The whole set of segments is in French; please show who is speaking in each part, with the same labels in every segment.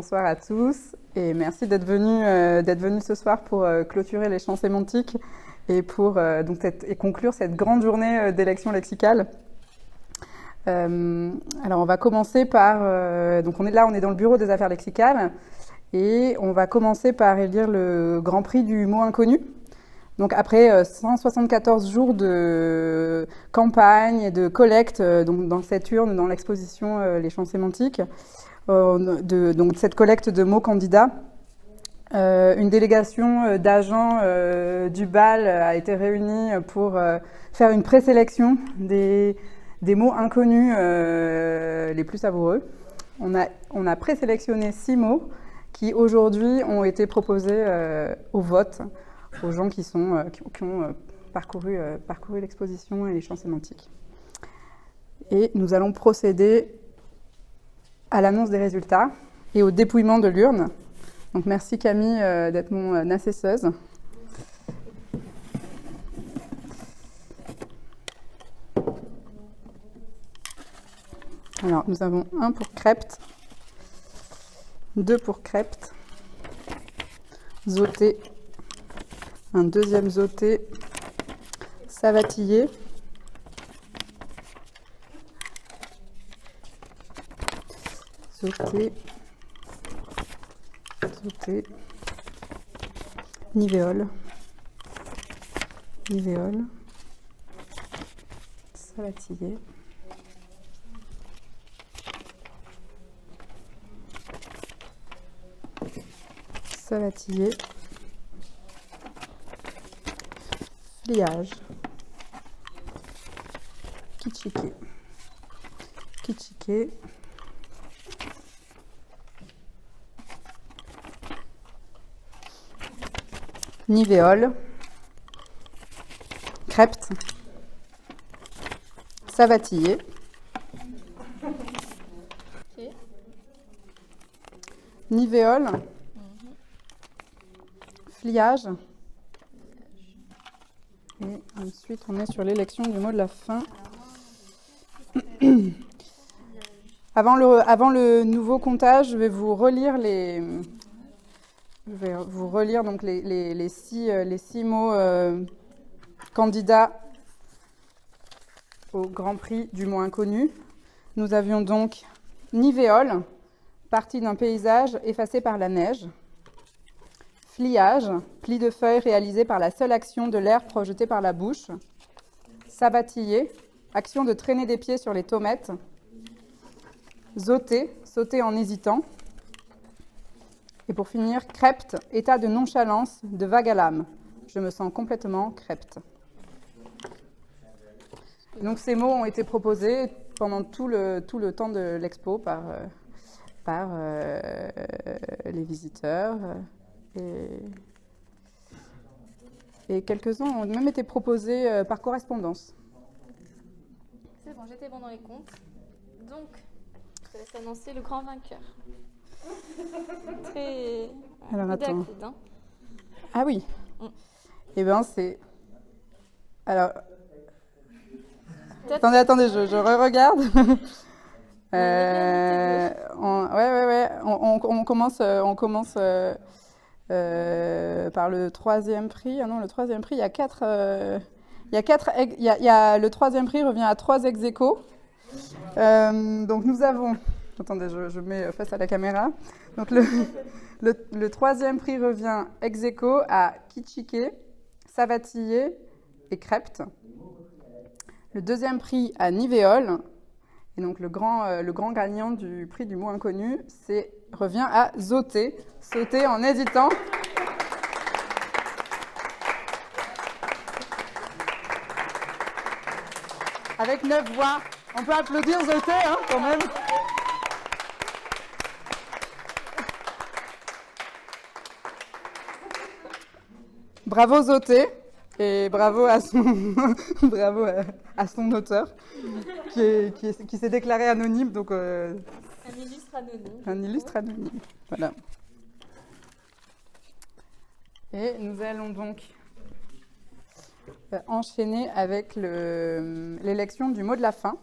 Speaker 1: Bonsoir à tous et merci d'être venus ce soir pour clôturer les champs sémantiques et pour et conclure cette grande journée d'élection lexicale. Alors on va commencer par... donc on est dans le bureau des affaires lexicales et on va commencer par élire le Grand Prix du mot inconnu. Donc après 174 jours de campagne et de collecte donc dans cette urne, dans l'exposition Les champs sémantiques, donc cette collecte de mots candidats, une délégation d'agents du BAL a été réunie pour faire une présélection des mots inconnus les plus savoureux. On a présélectionné 6 mots qui aujourd'hui ont été proposés au vote aux gens qui ont parcouru l'exposition et les champs sémantiques. Et nous allons procéder à l'annonce des résultats et au dépouillement de l'urne. Donc merci Camille d'être mon assesseuse. Alors nous avons 1 pour Krept, 2 pour Krept, Zoté, un deuxième Zoté, Savatillé, Zoté, Nivéole, Savatillé, Fliage, Kitchiké, Nivéole, Krept, Savatillé, Nivéole, Fliage, et ensuite on est sur l'élection du mot de la fin. Avant le nouveau comptage, je vais vous relire donc les 6 mots candidats au Grand Prix du mot inconnu. Nous avions donc Nivéole, partie d'un paysage effacé par la neige. Fliage, pli de feuilles réalisé par la seule action de l'air projeté par la bouche. Savatillé, action de traîner des pieds sur les tomates. Zoté, sauter en hésitant. Et pour finir, Krept, état de nonchalance, de vague à l'âme. Je me sens complètement Krept. Donc ces mots ont été proposés pendant tout le temps de l'expo par les visiteurs. Et quelques-uns ont même été proposés par correspondance.
Speaker 2: C'est bon, j'étais bon dans les comptes. Donc, je te laisse annoncer le grand vainqueur. Très
Speaker 1: Alors, attends.
Speaker 2: rapide, hein.
Speaker 1: Ah oui. Eh bien, c'est... Alors... Attendez, je re-regarde. On commence par le 3e prix. Ah non, le 3e prix, il y a 4... le 3e prix revient à 3 ex-aequo. Donc nous avons... Attendez, je mets face à la caméra. Donc le 3e prix revient ex-aequo à Kitchiké, Savatillé et Krept. Le 2e prix à Nivéole. Et donc le grand gagnant du prix du mot inconnu revient à Zoté, sauter en hésitant. Avec 9 voix. On peut applaudir Zoté, hein, quand même. Bravo Zoté et bravo à son auteur qui s'est déclaré anonyme. Donc,
Speaker 2: un illustre anonyme.
Speaker 1: Un illustre anonyme, voilà. Et nous allons donc enchaîner avec l'élection du mot de la fin.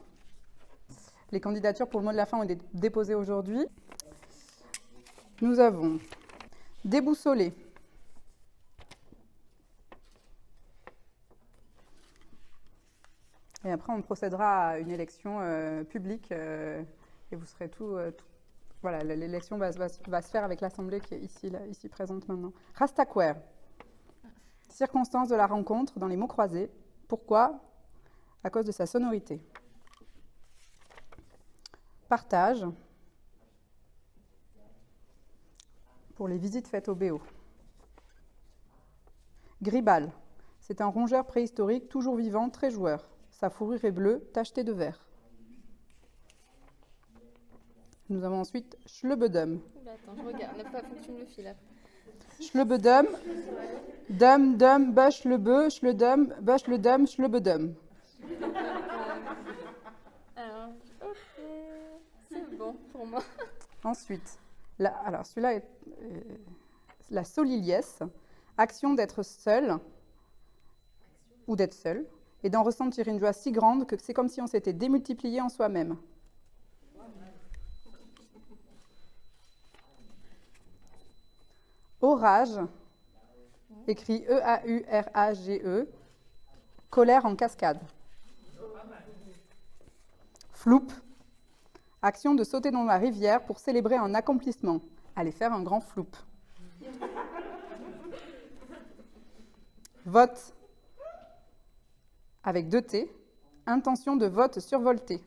Speaker 1: Les candidatures pour le mot de la fin ont été déposées aujourd'hui. Nous avons déboussolé. Et après, on procédera à une élection publique et vous serez voilà, l'élection va se faire avec l'Assemblée qui est ici présente maintenant. Rastaquaire. Circonstance de la rencontre dans les mots croisés. Pourquoi? À cause de sa sonorité. Partage. Pour les visites faites au BO. Gribal. C'est un rongeur préhistorique, toujours vivant, très joueur. Sa fourrure est bleue, tachetée de vert. Nous avons ensuite Schlebedum.
Speaker 2: Attends, je regarde, n'a pas fonctionné le fil.
Speaker 1: Schlebedum, dum, dum, bush, le beu, schledum, bush, le dum, Schlebedum.
Speaker 2: Alors, ok, c'est bon pour moi.
Speaker 1: Ensuite, alors celui-là est la soliliesse, action d'être seul ou d'être seul, et d'en ressentir une joie si grande que c'est comme si on s'était démultiplié en soi-même. Orage, écrit E-A-U-R-A-G-E, colère en cascade. Floupe, action de sauter dans la rivière pour célébrer un accomplissement. Aller faire un grand floupe. Vote, avec 2 T, intention de vote survolté.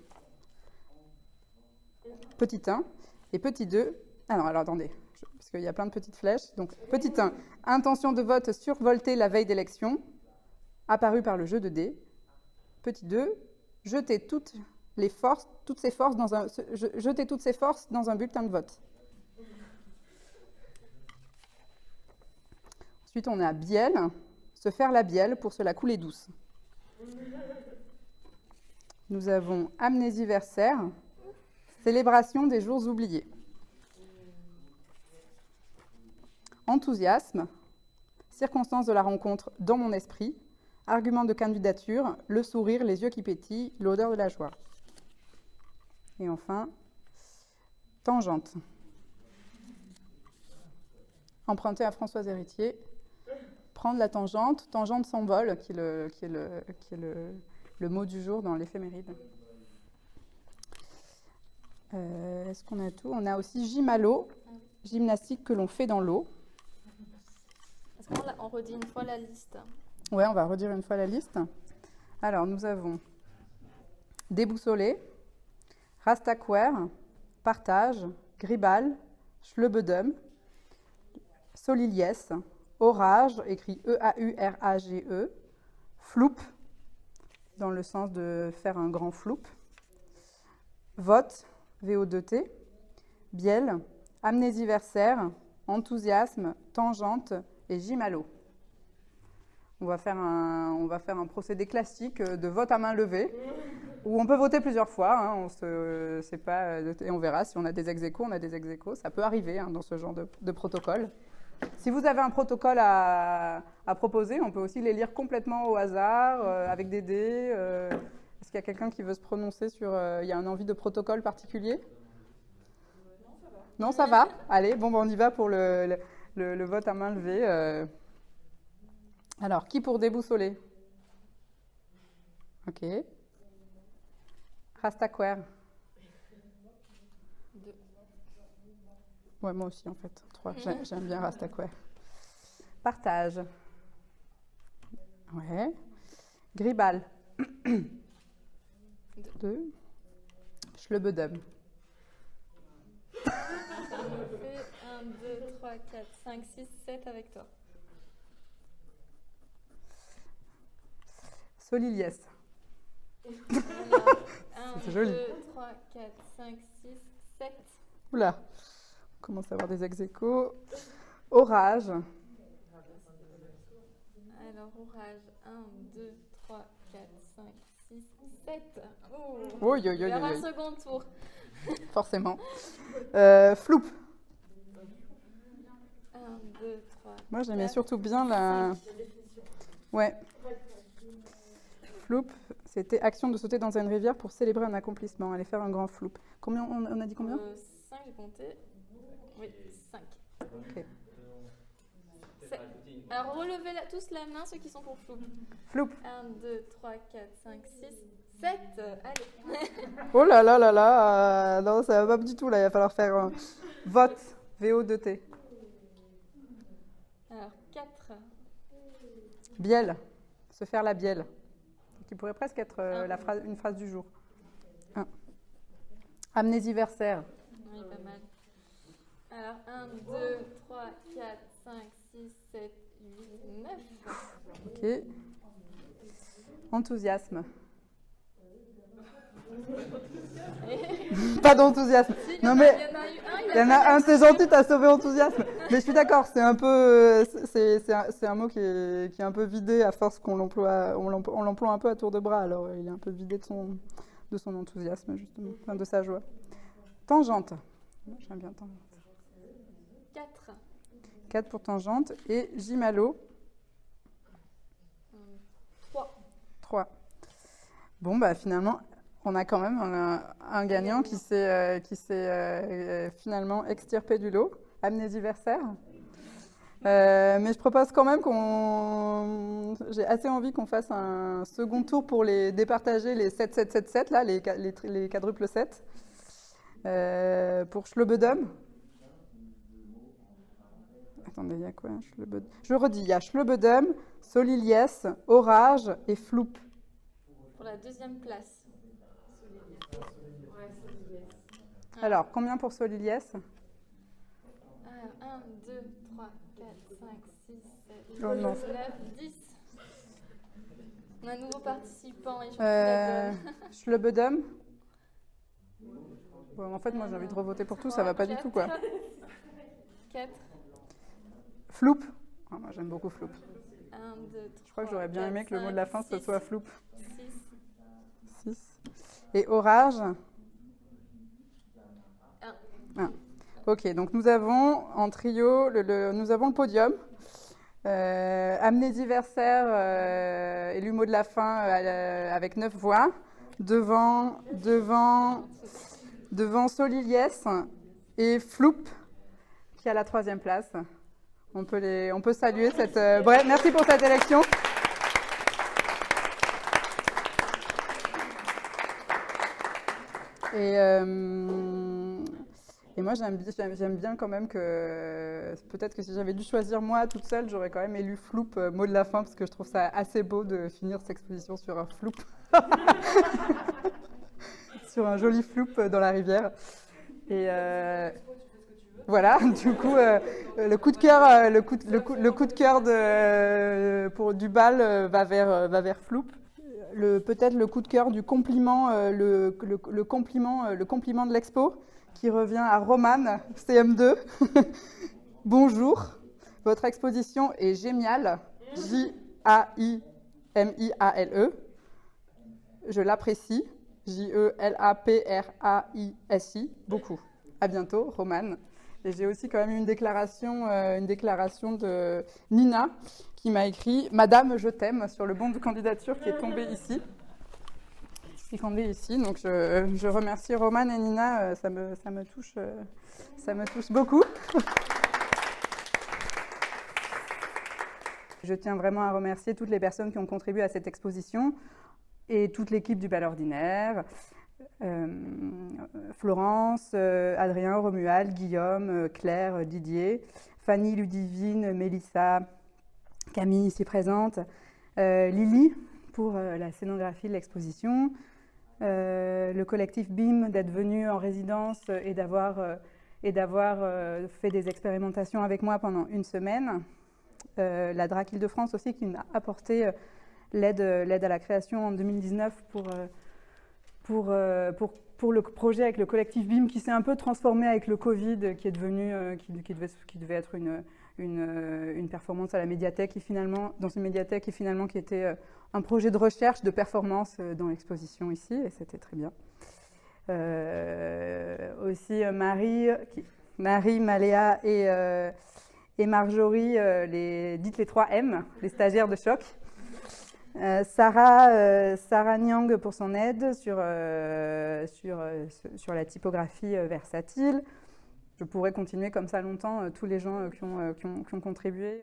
Speaker 1: Petit 1 et petit 2. Alors attendez, parce qu'il y a plein de petites flèches. Donc, petit 1, intention de vote survolté la veille d'élection, apparue par le jeu de dés. Petit 2, jeter toutes ses forces dans un bulletin de vote. Ensuite, on a bielle, se faire la bielle pour se la couler douce. Nous avons amnésiversaire, célébration des jours oubliés. Enthousiasme, circonstance de la rencontre dans mon esprit, argument de candidature, le sourire, les yeux qui pétillent, l'odeur de la joie. Et enfin, tangente. Emprunté à Françoise Héritier, prendre la tangente, tangente s'envole, qui est le mot du jour dans l'éphéméride. Est-ce qu'on a tout? On a aussi gymalo, gymnastique que l'on fait dans l'eau.
Speaker 2: Est-ce qu'on redit une fois la liste?
Speaker 1: Ouais, on va redire une fois la liste. Alors, nous avons déboussolé, rastaquaire, partage, gribal, schlebedum, soliliesse, orage, écrit E-A-U-R-A-G-E, floupe, dans le sens de faire un grand floupe, vote, VO2T, bielle, amnésiversaire, enthousiasme, tangente et gymalo. On va faire un procédé classique de vote à main levée, où on peut voter plusieurs fois. Hein, et on verra si on a des ex-aequo, on a des ex-aequo. Ça peut arriver dans ce genre de protocole. Si vous avez un protocole à proposer, on peut aussi les lire complètement au hasard, avec des dés. Est-ce qu'il y a quelqu'un qui veut se prononcer sur... il y a un envie de protocole particulier? Non, ça va. Allez, bon, on y va pour le vote à main levée. Alors, qui pour déboussoler? Ok. Rastaquaire.
Speaker 2: 2.
Speaker 1: Ouais, moi aussi, en fait. 3. J'aime bien Rastaquaire. Partage. Ouais. Gribal. 2. Schlebedum.
Speaker 2: Ça me fait 1, 2, 3, 4, 5, 6, 7 avec toi.
Speaker 1: Soliliesse.
Speaker 2: C'est joli. 1, 2, 3, 4, 5, 6, 7.
Speaker 1: Oula, on commence à avoir des ex-aequo. Orage.
Speaker 2: Alors, orage. 1, 2, 3, 4, 5, 6, 7. Oh,
Speaker 1: oui.
Speaker 2: Il y aura un second tour.
Speaker 1: Forcément. Floupe.
Speaker 2: 1, 2, 3.
Speaker 1: Moi, j'aimais surtout bien la... Ouais. Floupe, c'était action de sauter dans une rivière pour célébrer un accomplissement, aller faire un grand floupe. Combien on a dit combien
Speaker 2: 5, j'ai compté. Oui, 5.
Speaker 1: Ok.
Speaker 2: Alors relevez tous la main, ceux qui sont pour Floup.
Speaker 1: Floup.
Speaker 2: 1, 2, 3, 4, 5, 6, 7. Allez.
Speaker 1: Oh là là là là, non, ça va pas du tout là, il va falloir faire un vote, VO2T.
Speaker 2: Alors 4.
Speaker 1: Bielle, se faire la bielle, qui pourrait presque être une phrase du jour. 1. Amnésiversaire.
Speaker 2: Oui, pas mal. Alors 1, 2, 3, 4, 5, 6, 7, 8, 9.
Speaker 1: Ok. Enthousiasme. Pas d'enthousiasme.
Speaker 2: Si,
Speaker 1: Non mais
Speaker 2: il y en a un,
Speaker 1: c'est gentil, t'as sauvé enthousiasme. Mais je suis d'accord, c'est un peu, c'est un mot qui est un peu vidé à force qu'on l'emploie, on l'emploie un peu à tour de bras. Alors il est un peu vidé de son enthousiasme justement, enfin, de sa joie. Tangente. J'aime bien tangente.
Speaker 2: 4.
Speaker 1: 4 pour tangente et Gimalo.
Speaker 2: 3.
Speaker 1: 3. Bon bah finalement. On a quand même un gagnant qui s'est finalement extirpé du lot, amnésiversaire. Mais je propose quand même j'ai assez envie qu'on fasse un second tour pour les départager les 7, là, les quadruples 7. Pour Schlebedum. Attendez, il y a quoi Je redis, il y a Schlebedum, Soliliès, Orage et Floup.
Speaker 2: Pour la deuxième place.
Speaker 1: Alors, combien pour Soliliès?
Speaker 2: 1, 2, 3, 4, 5, 6, 7, 8,
Speaker 1: Oh,
Speaker 2: 9, 10. On a un nouveau participant et je
Speaker 1: Schlebedum. Bon, en fait, moi, j'ai envie de revoter pour tout, ça va pas du tout, quoi.
Speaker 2: 4.
Speaker 1: Floup. Oh, moi, j'aime beaucoup Floup.
Speaker 2: 1, 2, 3,
Speaker 1: je crois que j'aurais bien aimé que le mot de la fin, ce soit Floup.
Speaker 2: 6.
Speaker 1: Et Orage.
Speaker 2: 1.
Speaker 1: Ok, donc nous avons en trio, nous avons le podium. Amnésiversaire élu mot de la fin avec 9 voix. Devant Soliliès et Floup qui a la 3e place. On peut saluer cette... Bref, merci pour cette élection. Et moi, j'aime bien quand même que... Peut-être que si j'avais dû choisir moi toute seule, j'aurais quand même élu Floup, mot de la fin, parce que je trouve ça assez beau de finir cette exposition sur un Floup. Sur un joli Floup dans la rivière. Et voilà, du coup, le coup de cœur, le coup de cœur du bal va vers Floup. Peut-être le coup de cœur du compliment, le compliment de l'expo, qui revient à Romane, CM2. Bonjour, votre exposition est géniale, J-A-I-M-I-A-L-E. Je l'apprécie, J-E-L-A-P-R-A-I-S-I, beaucoup. À bientôt, Romane. Et j'ai aussi quand même une déclaration de Nina qui m'a écrit « Madame, je t'aime » sur le bon de candidature qui est tombé ici. Donc je remercie Romane et Nina, ça me touche beaucoup. Je tiens vraiment à remercier toutes les personnes qui ont contribué à cette exposition et toute l'équipe du Bal Ordinaire. Florence, Adrien, Romuald, Guillaume, Claire, Didier, Fanny, Ludivine, Mélissa, Camille ici présente, Lily pour la scénographie de l'exposition, le collectif BIM d'être venu en résidence et d'avoir fait des expérimentations avec moi pendant une semaine, la DRAC Île-de-France aussi qui m'a apporté l'aide à la création en 2019 pour le projet avec le collectif BIM qui s'est un peu transformé avec le Covid, qui est devenu, qui devait être une performance à la médiathèque, dans une médiathèque qui était un projet de recherche de performance dans l'exposition ici, et c'était très bien. Aussi Marie, Maléa et Marjorie, dites les 3 M, les stagiaires de choc. Sarah Nyang pour son aide sur la typographie versatile. Je pourrais continuer comme ça longtemps, tous les gens qui ont contribué.